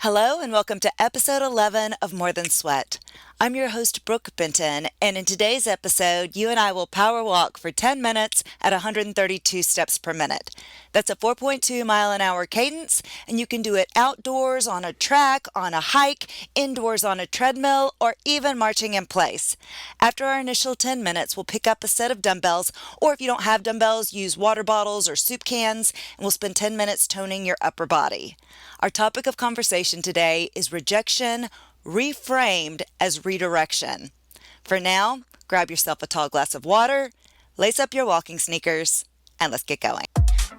Hello and welcome to episode 11 of More Than Sweat. I'm your host, Brooke Benton, and in today's episode, you and I will power walk for 10 minutes at 132 steps per minute. That's a 4.2 mile an hour cadence, and you can do it outdoors on a track, on a hike, indoors on a treadmill, or even marching in place. After our initial 10 minutes, we'll pick up a set of dumbbells, or if you don't have dumbbells, use water bottles or soup cans, and we'll spend 10 minutes toning your upper body. Our topic of conversation today is rejection reframed as redirection. For now, grab yourself a tall glass of water, lace up your walking sneakers, and let's get going.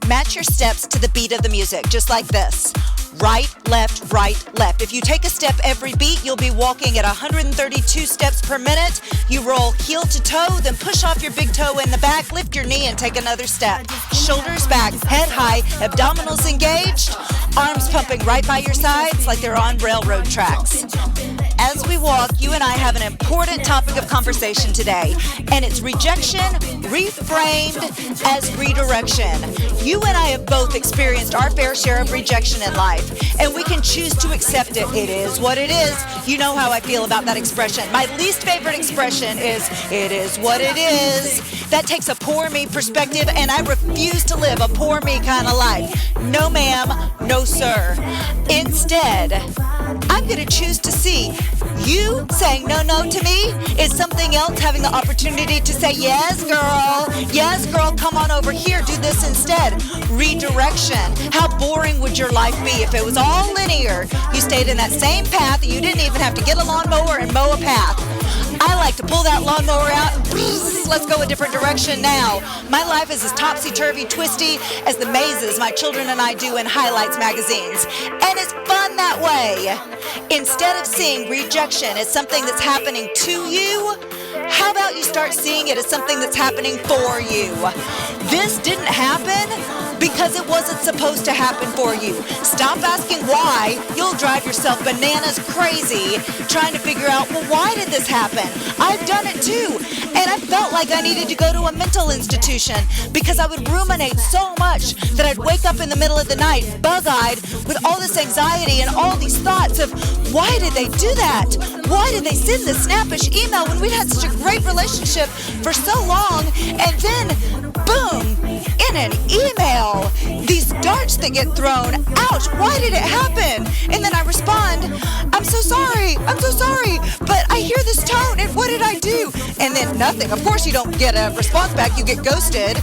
Match your steps to the beat of the music, just like this. Right, left, right, left. If you take a step every beat, you'll be walking at 132 steps per minute. You roll heel to toe, then push off your big toe in the back, lift your knee and take another step. Shoulders back, head high, abdominals engaged, arms pumping right by your sides like they're on railroad tracks. As we walk, you and I have an important topic of conversation today, and it's rejection reframed as redirection. You and I have both experienced our fair share of rejection in life, and we can choose to accept it. It is what it is. You know how I feel about that expression. My least favorite expression is, it is what it is. That takes a poor me perspective, and I refuse to live a poor me kind of life. No ma'am, no sir. Instead, I'm going to choose to see you saying no to me is something else, having the opportunity to say, yes, girl, come on over here, do this instead. Redirection. How boring would your life be if it was all linear? You stayed in that same path and you didn't even have to get a lawnmower and mow a path. I like to pull that lawnmower out and let's go a different direction now. My life is as topsy-turvy, twisty as the mazes my children and I do in highlights magazines. And it's fun that way. Instead of seeing rejection as something that's happening to you, how about you start seeing it as something that's happening for you? This didn't happen because it wasn't supposed to happen for you. Stop asking why. You'll drive yourself bananas crazy trying to figure out, well, why did this happen? I've done it too. And I felt like I needed to go to a mental institution because I would ruminate so much that I'd wake up in the middle of the night bug-eyed with all this anxiety and all these thoughts of, why did they do that? Why did they send this snappish email when we'd had such a great relationship for so long? And then, boom, in an email, these darts that get thrown. Ouch, why did it happen? And then I respond, I'm so sorry, but I hear this tone, and what did I do? And then nothing. Of course you don't get a response back, you get ghosted.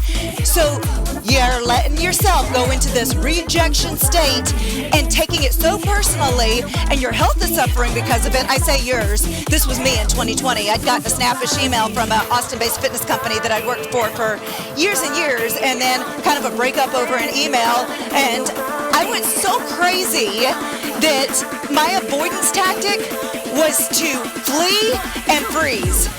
So you're letting yourself go into this rejection state and taking it so personally, and your health is suffering because of it. I say yours. This was me in 2020. I'd gotten a snappish email from an Austin-based fitness company that I'd worked for years and years, and then kind of a breakup over an email, and I went so crazy that my avoidance tactic was to flee and freeze.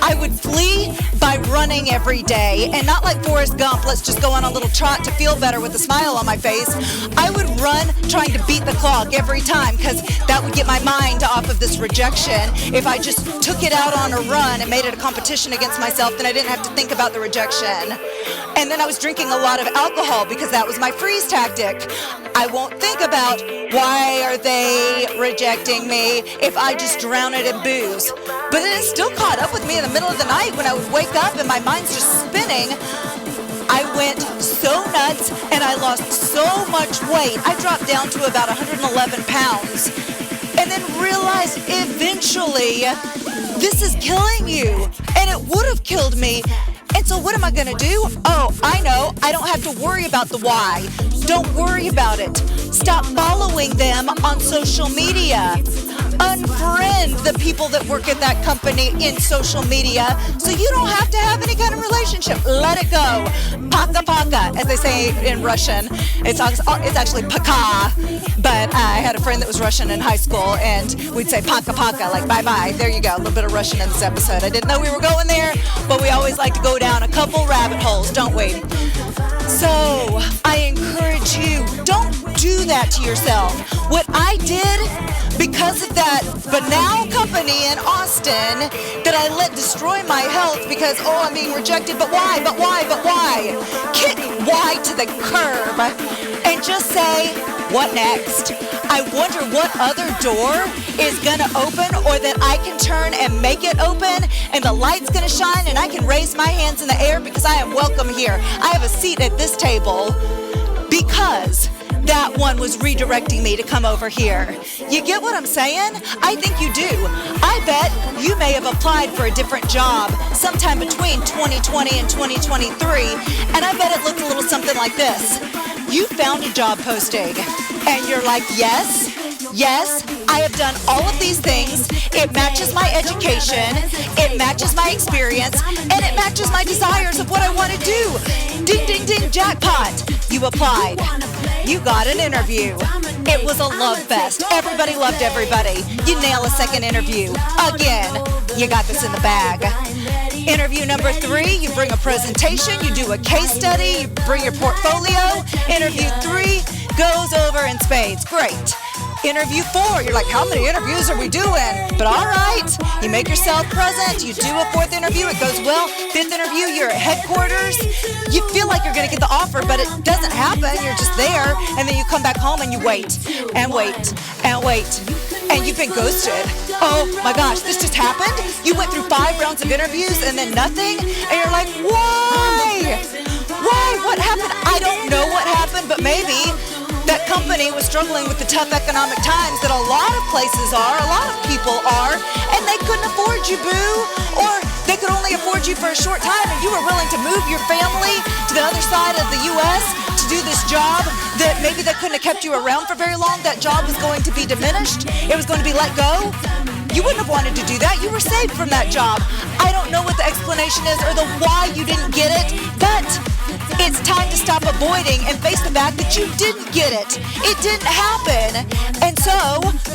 I would flee by running every day, and not like Forrest Gump, let's just go on a little trot to feel better with a smile on my face. I would run trying to beat the clock every time because that would get my mind off of this rejection. If I just took it out on a run and made it a competition against myself, then I didn't have to think about the rejection. And then I was drinking a lot of alcohol because that was my freeze tactic. I won't think about why are they rejecting me if I just drown it in booze. But it still caught up with me in the middle of the night when I would wake up and my mind's just spinning. I went so nuts and I lost so much weight. I dropped down to about 111 pounds and then realized eventually this is killing you, and it would have killed me. And so what am I going to do? Oh, I know. I don't have to worry about the why. Don't worry about it. Stop following them on social media. Unfriend the people that work at that company in social media so you don't have to have any kind of relationship. Let it go. Paka, as they say in Russian. It's actually paka, but I had a friend that was Russian in high school, and we'd say paka, like bye-bye. There you go, a little bit of Russian in this episode. I didn't know we were going there, but we always like to go down a couple rabbit holes, don't we? So I encourage you, don't do that to yourself. What I did, because of that banal company in Austin that I let destroy my health because, I'm being rejected, but why? Kick why to the curb and just say, what next? I wonder what other door is gonna open, or that I can turn and make it open, and the light's gonna shine, and I can raise my hands in the air because I am welcome here. I have a seat at this table because that one was redirecting me to come over here. You get what I'm saying? I think you do. I bet you may have applied for a different job sometime between 2020 and 2023, and I bet it looked a little something like this. You found a job posting, and you're like, yes, I have done all of these things. It matches my education, it matches my experience, and it matches my desires of what I want to do. Ding, ding, ding, jackpot. You applied. You got an interview. It was a love fest. Everybody loved everybody. You nail a second interview. Again, you got this in the bag. Interview number 3, you bring a presentation, you do a case study, you bring your portfolio. Interview 3 goes over in spades. Great. Interview 4, you're like, how many interviews are we doing? But all right, you make yourself present, you do a 4th interview, it goes well. 5th interview, you're at headquarters. You feel like you're gonna get the offer, but it doesn't happen. You're just there, and then you come back home and you wait, and wait, and wait. And you've been ghosted. Oh my gosh, this just happened? You went through 5 rounds of interviews and then nothing? And you're like, why? Why? What happened? I don't know what happened, but maybe that company was struggling with the tough economic times that a lot of places are, a lot of people are, and they couldn't afford you, boo. Or they could only afford you for a short time, and you were willing to move your family to the other side of the U.S. to do this job that maybe they couldn't have kept you around for very long. That job was going to be diminished. It was going to be let go. You wouldn't have wanted to do that. You were saved from that job. I don't know what the explanation is or the why you didn't get it, but it's time to stop avoiding and face the fact that you didn't get it. It didn't happen. And so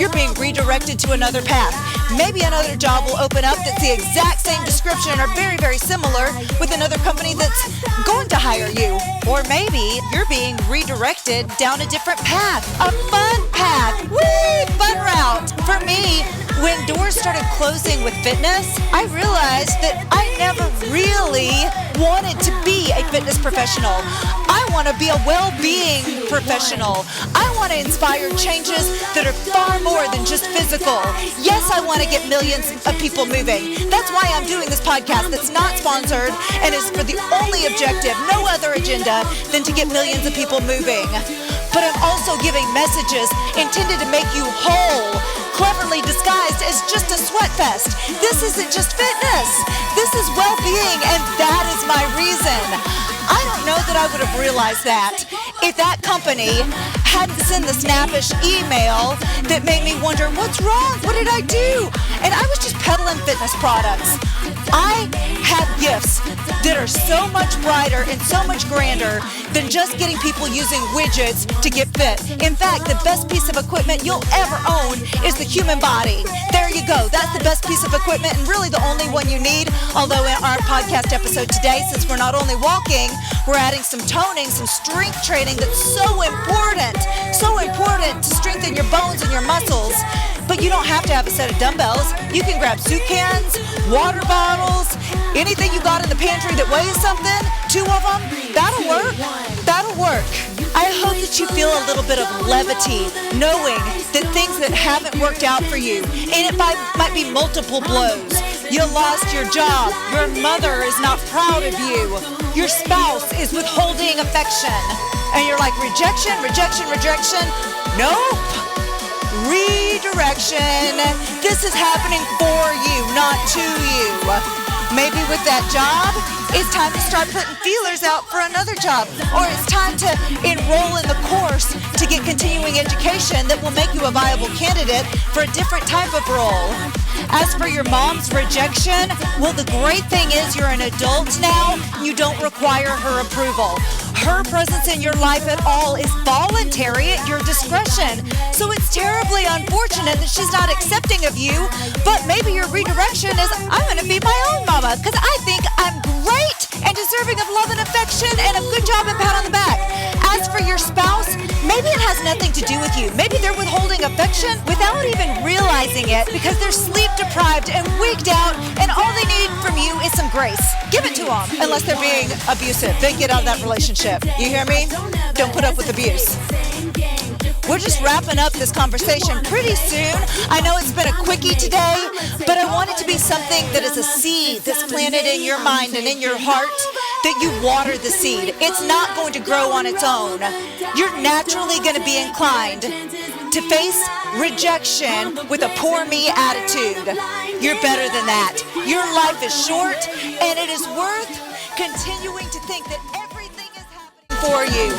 you're being redirected to another path. Maybe another job will open up that's the exact same description or very, very similar with another company that's going to hire you. Or maybe you're being redirected down a different path, a fun path. Woo, fun route. For me, when doors started closing with fitness, I realized that I never really wanted to be a fitness professional. I want to be a well-being professional. I want to inspire changes that are far more than just physical. Yes, I want to get millions of people moving. That's why I'm doing this podcast that's not sponsored and is for the only objective, no other agenda, than to get millions of people moving. But I'm also giving messages intended to make you whole, cleverly disguised as just a sweat fest. This isn't just fitness. This is well-being, and that is my reason. I don't know that I would have realized that if that company hadn't sent the snappish email that made me wonder, what's wrong? What did I do? And I was just peddling fitness products. I have gifts that are so much brighter and so much grander than just getting people using widgets to get fit. In fact, the best piece of equipment you'll ever own is the human body. There you go. That's the best piece of equipment and really the only one you need. Although in our podcast episode today, since we're not only walking, we're adding some toning, some strength training that's so important to strengthen your bones and your muscles. But you don't have to have a set of dumbbells. You can grab soup cans, water bottles, anything you got in the pantry that weighs something, 2 of them, that'll work. That'll work. I hope that you feel a little bit of levity, knowing that things that haven't worked out for you, and it might be multiple blows. You lost your job. Your mother is not proud of you. Your spouse is withholding affection. And you're like, rejection, rejection, rejection. Nope. Redirection. This is happening for you, not to you. Maybe with that job, it's time to start putting feelers out for another job. Or it's time to enroll in the course to get continuing education that will make you a viable candidate for a different type of role. As for your mom's rejection, well, the great thing is you're an adult now. You don't require her approval. Her presence in your life at all is voluntary at your discretion. So it's terribly unfortunate that she's not accepting of you, but maybe your redirection is, I'm going to be my own mama because I think I'm great and deserving of love and affection and a good job and pat on the back. As for your spouse, maybe it has nothing to do with you. Maybe they're withholding affection without even realizing it because they're sleep deprived and wigged out, and all they need from you is some grace. Give it to them, unless they're being abusive. Then get out of that relationship. You hear me? Don't put up with abuse. we're just wrapping up this conversation pretty soon. I know it's been a quickie today, but I want it to be something that is a seed that's planted in your mind and in your heart, that you water the seed. It's not going to grow on its own. You're naturally going to be inclined to face rejection with a poor me attitude. You're better than that. Your life is short, and it is worth continuing to think that everything is happening for you.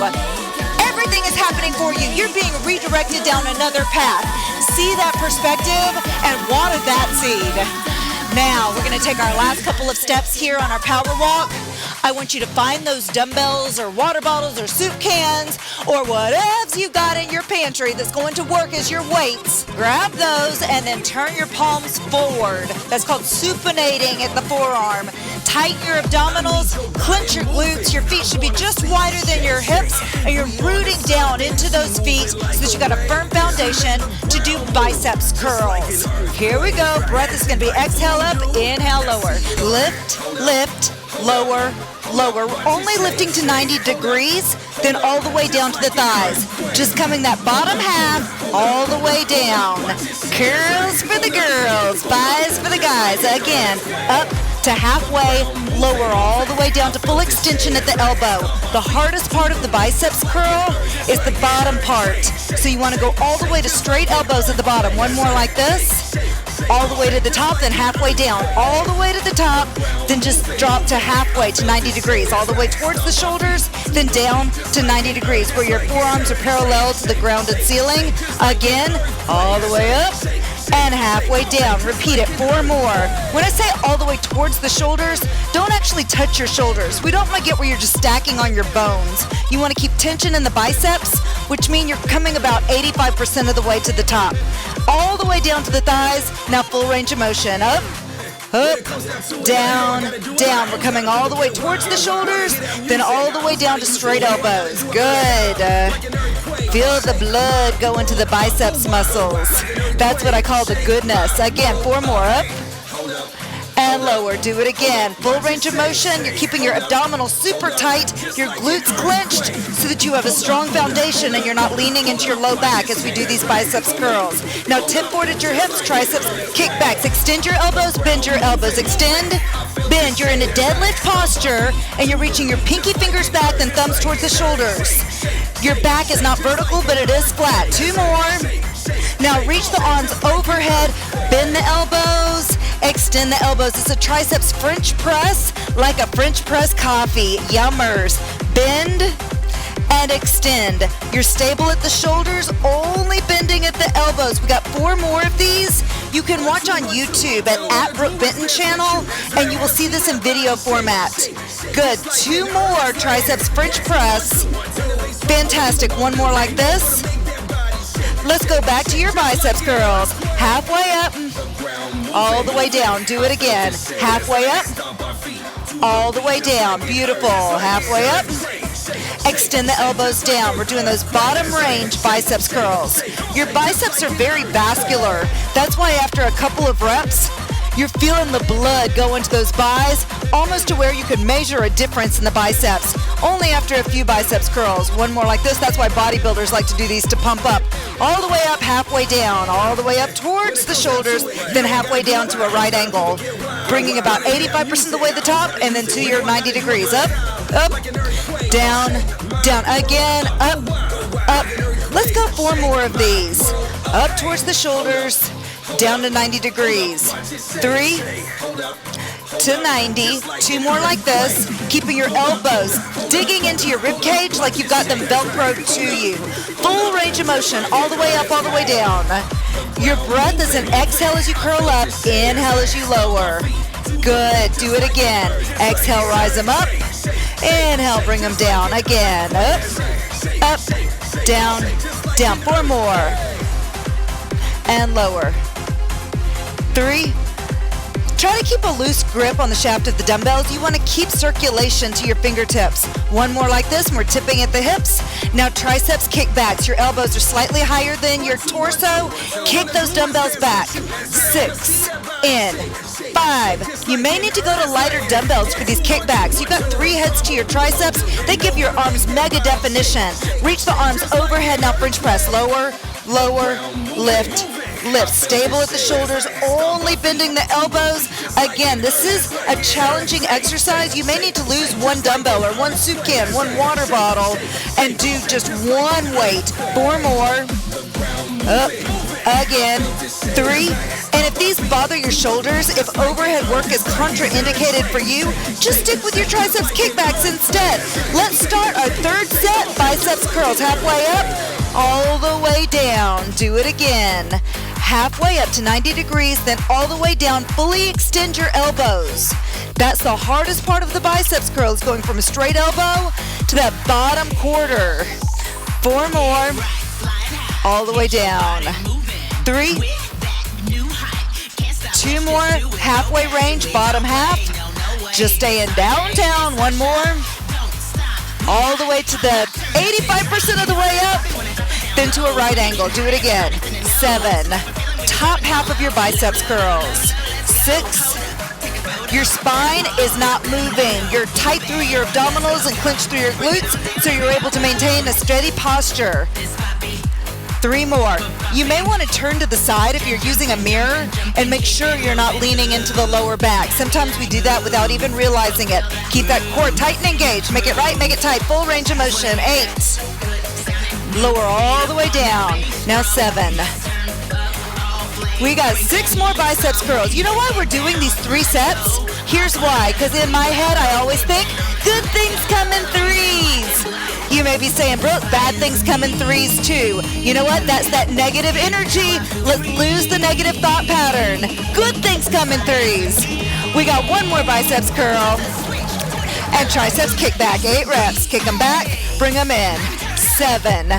Everything is happening for you. You're being redirected down another path. See that perspective and water that seed. Now, we're going to take our last couple of steps here on our power walk. I want you to find those dumbbells or water bottles or soup cans or whatever you got in your pantry that's going to work as your weights. Grab those and then turn your palms forward. That's called supinating at the forearm. Tighten your abdominals, clench your glutes. Your feet should be just wider than your hips, and you're rooting down into those feet so that you got a firm foundation to do biceps curls. Here we go. Breath is going to be exhale up, inhale lower. Lift, lift, lower, lower. We're only lifting to 90 degrees, then all the way down to the thighs. Just coming that bottom half all the way down. Curls for the girls, thighs for the guys. Again, up to halfway, lower all the way down to full extension at the elbow. The hardest part of the biceps curl is the bottom part. So you want to go all the way to straight elbows at the bottom. One more like this. All the way to the top, then halfway down. All the way to the top, then just drop to halfway to 90 degrees. All the way towards the shoulders, then down to 90 degrees, where your forearms are parallel to the grounded ceiling. Again, all the way up and halfway down. Repeat it 4 more. When I say all the way towards the shoulders, don't actually touch your shoulders. We don't want to get where you're just stacking on your bones. You want to keep tension in the biceps, which means you're coming about 85% of the way to the top. All the way down to the thighs. Now full range of motion. Up, up, down, down. We're coming all the way towards the shoulders, then all the way down to straight elbows. Good. Feel the blood go into the biceps muscles. That's what I call the goodness. Again, 4 more. Up and lower. Do it again. Full range of motion. You're keeping your abdominals super tight, your glutes clenched so that you have a strong foundation and you're not leaning into your low back as we do these biceps curls. Now tip forward at your hips, triceps, kickbacks. Extend your elbows, bend your elbows. Extend, bend. You're in a deadlift posture and you're reaching your pinky fingers back, then thumbs towards the shoulders. Your back is not vertical, but it is flat. 2 more. Now reach the arms overhead, bend the elbows, extend the elbows. It's a triceps French press, like a French press coffee. Yummers. Bend and extend. You're stable at the shoulders, only bending at the elbows. We got 4 more of these. You can watch on YouTube at Brooke Benton channel, and you will see this in video format. Good. 2 more triceps French press. Fantastic. 1 more like this. Let's go back to your biceps curls. Halfway up, all the way down. Do it again. Halfway up, all the way down. Beautiful. Halfway up. Extend the elbows down. We're doing those bottom range biceps curls. Your biceps are very vascular. That's why after a couple of reps, you're feeling the blood go into those bis, almost to where you could measure a difference in the biceps. Only after a few biceps curls. 1 more like this. That's why bodybuilders like to do these to pump up. All the way up, halfway down. All the way up towards the shoulders, then halfway down to a right angle. Bringing about 85% of the way to the top, and then to your 90 degrees. Up, up, down, down. Again, up, up. Let's go 4 more of these. Up towards the shoulders, down to 90 degrees. 3 to 90. 2 more like this. Keeping your elbows digging into your rib cage like you've got them Velcroed to you. Full range of motion, all the way up, all the way down. Your breath is an exhale as you curl up, inhale as you lower. Good. Do it again. Exhale, rise them up. Inhale, bring them down. Again. Up, up, down, down. 4 more. And lower. 3. Try to keep a loose grip on the shaft of the dumbbells. You want to keep circulation to your fingertips. 1 more like this, and we're tipping at the hips. Now triceps kickbacks. Your elbows are slightly higher than your torso. Kick those dumbbells back. 6. In. 5, you may need to go to lighter dumbbells for these kickbacks. You've got 3 heads to your triceps. They give your arms mega definition. Reach the arms overhead. Now French press. Lower, lower, lift, lift. Stable at the shoulders, only bending the elbows. Again, this is a challenging exercise. You may need to lose 1 dumbbell or 1 soup can, 1 water bottle, and do just 1 weight. 4 more. Up. Again. 3. And if these bother your shoulders, if overhead work is contraindicated for you, just stick with your triceps kickbacks instead. Let's start our 3rd set, biceps curls. Halfway up, all the way down. Do it again. Halfway up to 90 degrees, then all the way down. Fully extend your elbows. That's the hardest part of the biceps curls, going from a straight elbow to that bottom quarter. 4 more. All the way down. 3. 2 more. Halfway range, bottom half. Just staying downtown. 1 more. All the way to the 85% of the way up. Then to a right angle. Do it again. 7. Top half of your biceps curls. 6. Your spine is not moving. You're tight through your abdominals and clenched through your glutes, so you're able to maintain a steady posture. 3 more. You may want to turn to the side if you're using a mirror and make sure you're not leaning into the lower back. Sometimes we do that without even realizing it. Keep that core tight and engaged. Make it right, make it tight. Full range of motion. 8. Lower all the way down. Now 7. We got 6 more biceps curls. You know why we're doing these 3 sets? Here's why. Because in my head, I always think, good things come in 3s. You may be saying, Brooke, bad things come in 3s too. You know what? That's that negative energy. Let's lose the negative thought pattern. Good things come in 3s. We got 1 more biceps curl. And triceps kickback. 8 reps. Kick them back. Bring them in. 7.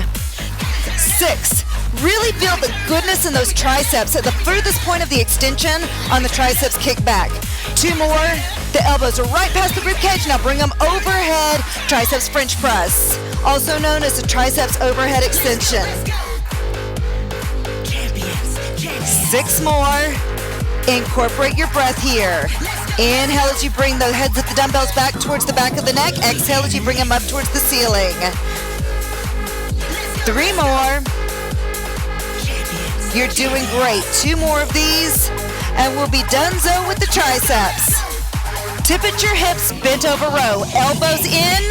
6. Really feel the goodness in those triceps at the furthest point of the extension on the triceps kickback. 2 more. The elbows are right past the ribcage. Now bring them overhead. Triceps French press, also known as the triceps overhead extension. 6 more. Incorporate your breath here. Inhale as you bring the heads of the dumbbells back towards the back of the neck. Exhale as you bring them up towards the ceiling. 3 more. You're doing great. 2 more of these, and we'll be donezo with the triceps. Tip at your hips, bent over row. Elbows in,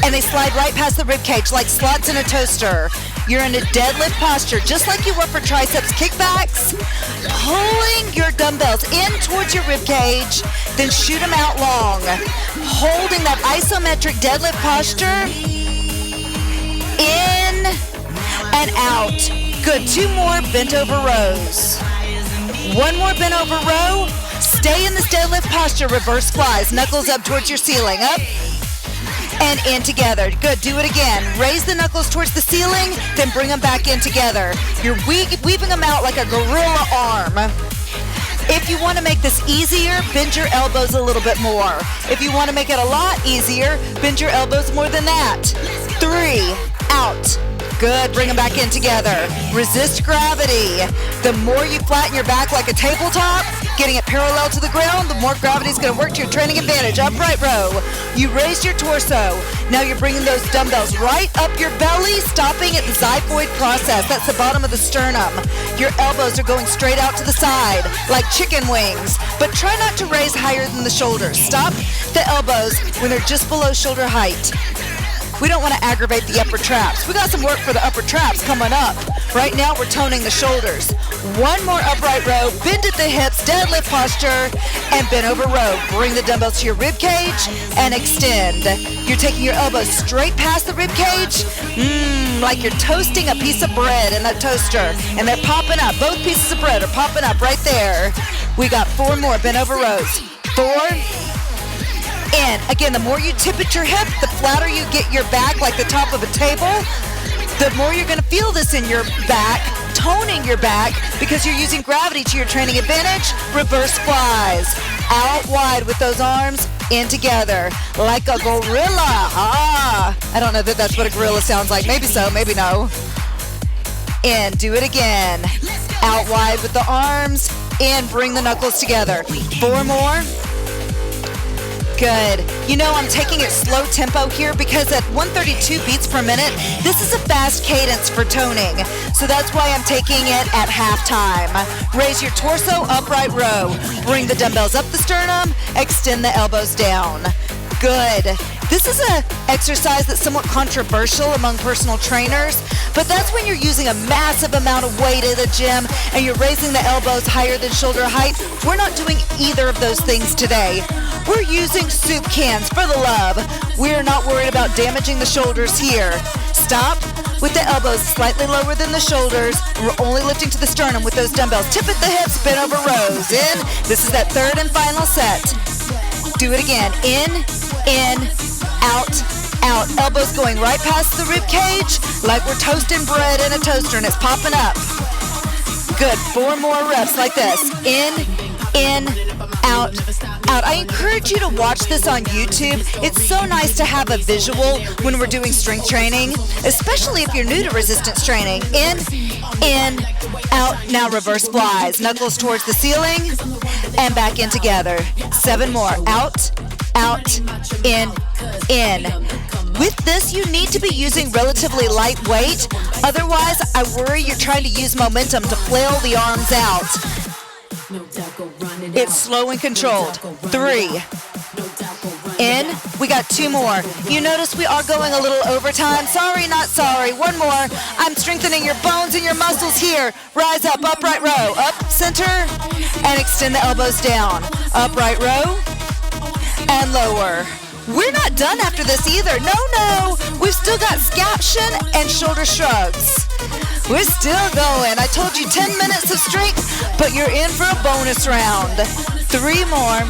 and they slide right past the ribcage like slots in a toaster. You're in a deadlift posture, just like you were for triceps kickbacks. Pulling your dumbbells in towards your ribcage, then shoot them out long. Holding that isometric deadlift posture. In and out. Good. 2 more bent over rows. 1 more bent over row. Stay in this deadlift posture. Reverse flies. Knuckles up towards your ceiling. Up and in together. Good. Do it again. Raise the knuckles towards the ceiling, then bring them back in together. You're weaving them out like a gorilla arm. If you want to make this easier, bend your elbows a little bit more. If you want to make it a lot easier, bend your elbows more than that. 3. Out. Good. Bring them back in together. Resist gravity. The more you flatten your back like a tabletop, getting it parallel to the ground, the more gravity is going to work to your training advantage. Upright row. You raised your torso. Now you're bringing those dumbbells right up your belly, stopping at the xiphoid process. That's the bottom of the sternum. Your elbows are going straight out to the side like chicken wings, but try not to raise higher than the shoulders. Stop the elbows when they're just below shoulder height. We don't want to aggravate the upper traps. We got some work for the upper traps coming up. Right now, we're toning the shoulders. 1 more upright row, bend at the hips, deadlift posture, and bend over row. Bring the dumbbells to your rib cage and extend. You're taking your elbows straight past the rib cage, like you're toasting a piece of bread in that toaster, and they're popping up. Both pieces of bread are popping up right there. We got 4 more bent over rows. 4. In. Again, the more you tip at your hip, the flatter you get your back like the top of a table, the more you're going to feel this in your back, toning your back because you're using gravity to your training advantage. Reverse flies. Out wide with those arms, in together like a gorilla. I don't know that that's what a gorilla sounds like. Maybe so, maybe no. In. Do it again. Out wide with the arms, in, bring the knuckles together. 4 more. Good. You know, I'm taking it slow tempo here because at 132 beats per minute, this is a fast cadence for toning. So that's why I'm taking it at halftime. Raise your torso, upright row. Bring the dumbbells up the sternum, extend the elbows down. Good. This is an exercise that's somewhat controversial among personal trainers, but that's when you're using a massive amount of weight at a gym and you're raising the elbows higher than shoulder height. We're not doing either of those things today. We're using soup cans for the love. We're not worried about damaging the shoulders here. Stop with the elbows slightly lower than the shoulders. We're only lifting to the sternum with those dumbbells. Tip at the hips, bend over rows. In. This is that third and final set. Do it again. In, out, out. Elbows going right past the rib cage like we're toasting bread in a toaster and it's popping up. Good. 4 more reps like this. In, out, out. I encourage you to watch this on YouTube. It's so nice to have a visual when we're doing strength training, especially if you're new to resistance training. In, out. Now reverse flies. Knuckles towards the ceiling and back in together. 7 more. Out, in. With this, you need to be using relatively light weight. Otherwise, I worry you're trying to use momentum to flail the arms out. It's slow and controlled. 3. In. We got 2 more. You notice we are going a little overtime. Sorry, not sorry. 1 more. I'm strengthening your bones and your muscles here. Rise up, upright row. Up, center, and extend the elbows down. Upright row and lower. We're not done after this either. No. We've still got scaption and shoulder shrugs. We're still going. I told you 10 minutes of strength, but you're in for a bonus round. 3 more.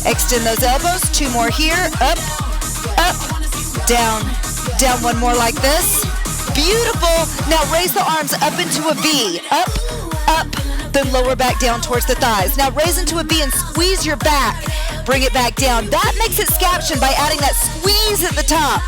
Extend those elbows. 2 more here. Up, down. 1 more like this. Beautiful. Now raise the arms up into a V. Up, then lower back down towards the thighs. Now raise into a V and squeeze your back. Bring it back down. That makes it scaption by adding that squeeze at the top.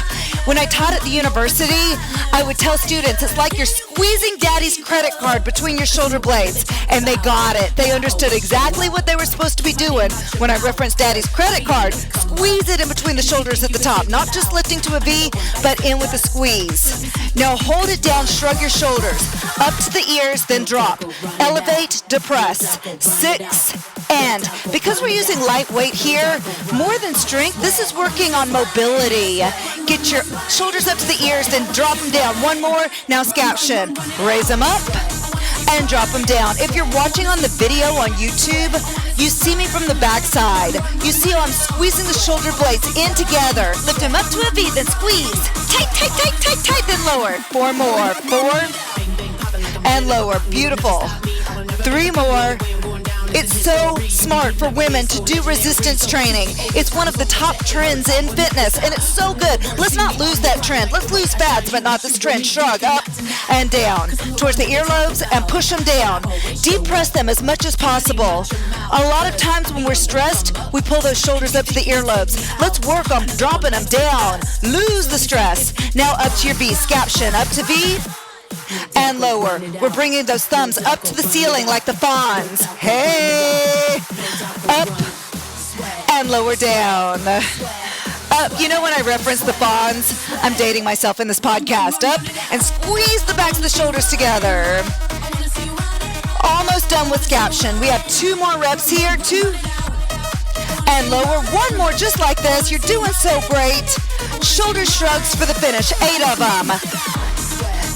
When I taught at the university, I would tell students it's like you're squeezing daddy's credit card between your shoulder blades. And they got it. They understood exactly what they were supposed to be doing when I referenced daddy's credit card. Squeeze it in between the shoulders at the top. Not just lifting to a V, but in with a squeeze. Now hold it down, shrug your shoulders. Up to the ears, then drop. Elevate, depress. 6, and because we're using light weight here, more than strength, this is working on mobility. Get your shoulders up to the ears, then drop them down. 1 more. Now scaption. Raise them up and drop them down. If you're watching on the video on YouTube, you see me from the back side. You see how I'm squeezing the shoulder blades in together. Lift them up to a V, then squeeze. Tight, then lower. 4 more. 4 and lower. Beautiful. 3 more. It's so smart for women to do resistance training. It's one of the top trends in fitness, and it's so good. Let's not lose that trend. Let's lose fads, but not this trend. Shrug up and down towards the earlobes and push them down. Depress them as much as possible. A lot of times when we're stressed, we pull those shoulders up to the earlobes. Let's work on dropping them down. Lose the stress. Now up to your V. Scaption. Up to V. And lower. We're bringing those thumbs up to the ceiling like the fawns. Hey! Up and lower down. Up. You know when I reference the fawns, I'm dating myself in this podcast. Up and squeeze the backs of the shoulders together. Almost done with scaption. We have 2 more reps here. 2 and lower. 1 more just like this. You're doing so great. Shoulder shrugs for the finish. 8 of them.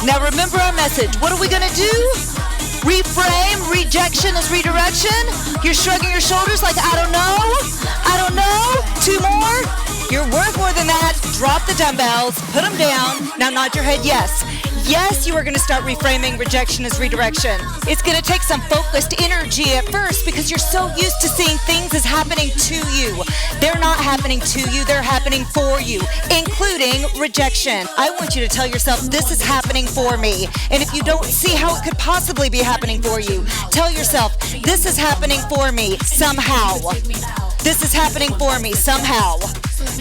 Now remember our message. What are we going to do? Reframe. Rejection is redirection. You're shrugging your shoulders like, I don't know. 2 more. You're worth more than that. Drop the dumbbells. Put them down. Now nod your head yes. Yes, you are going to start reframing rejection as redirection. It's going to take some focused energy at first because you're so used to seeing things as happening to you. They're not happening to you, they're happening for you, including rejection. I want you to tell yourself, this is happening for me. And if you don't see how it could possibly be happening for you, tell yourself, this is happening for me somehow. This is happening for me somehow.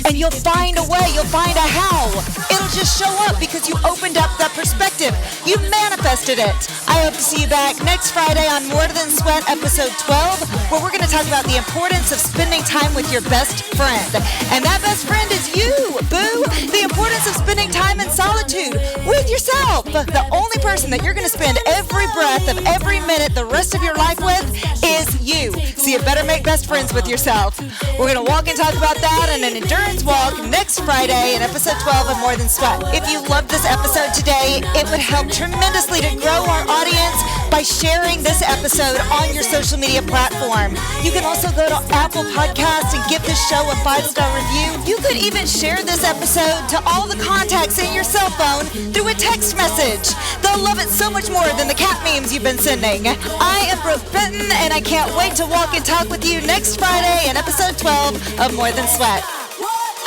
And you'll find a way, you'll find a how. It'll just show up because you opened up that perspective. You manifested it. I hope to see you back next Friday on More Than Sweat episode 12, where we're going to talk about the importance of spending time with your best friend. And that best friend is you, boo. The importance of spending time in solitude with yourself. The only person that you're going to spend every breath of every minute the rest of your life with is you. So you better make best friends with yourself. We're going to walk and talk about that in an endurance walk next Friday in episode 12 of More Than Sweat. If you loved this episode today, it would help tremendously to grow our audience by sharing this episode on your social media platform. You can also go to Apple Podcasts and give this show a 5-star review. You could even share this episode to all the contacts in your cell phone through a text message. They'll love it so much more than the cat memes you've been sending. I am Brooke Benton, and I can't wait to walk and talk with you next Friday in episode 12 of More Than Sweat.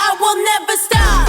I will never stop.